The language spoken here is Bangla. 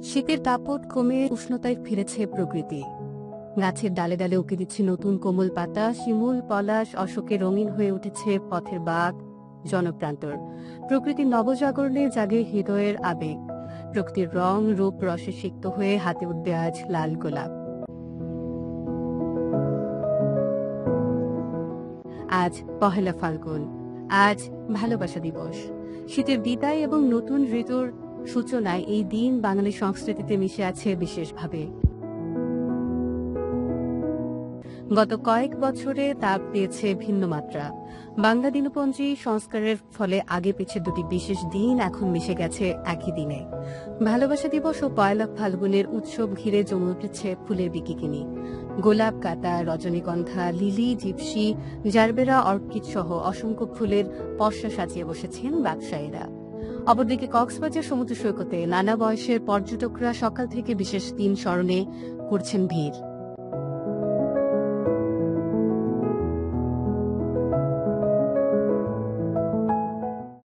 শীতের দাপট কমে উষ্ণতায় ফিরেছে প্রকৃতি। গাছের ডালে ডালে উঁকি দিচ্ছে নতুন কোমল পাতা, শিমুল, পলাশ, অশোকে রঙিন হয়ে উঠেছে পথের বাঘ, জনপ্রান্তর। প্রকৃতির নবজাগরণে জাগে হৃদয়ের আবেগ। প্রকৃতির রং রূপ রসে সিক্ত হয়ে হাতে উঠবে আজ লাল গোলাপ। আজ পহেলা ফাল্গুন, আজ ভালোবাসা দিবস। শীতের বিদায় এবং নতুন ঋতুর সূচনায় এই দিন বাঙালি সংস্কৃতিতে মিশে আছে বিশেষভাবে। গত কয়েক বছরে তা পেয়েছে ভিন্ন মাত্রা। বাংলা দিনপঞ্জি সংস্কারের ফলে আগে পিছে দুটি বিশেষ দিন এখন মিশে গেছে একই দিনে। ভালোবাসা দিবস ও পয়লা ফাল্গুনের উৎসব ঘিরে জমে উঠেছে ফুলের বিকিকিনি। গোলাপ, কাঁটা, রজনীগন্ধা, লিলি, জিপসি, জারবেরা, অর্কিড সহ অসংখ্য ফুলের পসরা সাজিয়ে বসেছেন ব্যবসায়ীরা। অপরদিকে কক্সবাজার সমুদ্র সৈকতে নানা বয়সের পর্যটকরা সকাল থেকে বিশেষ দিন স্মরণে করছেন ভিড়।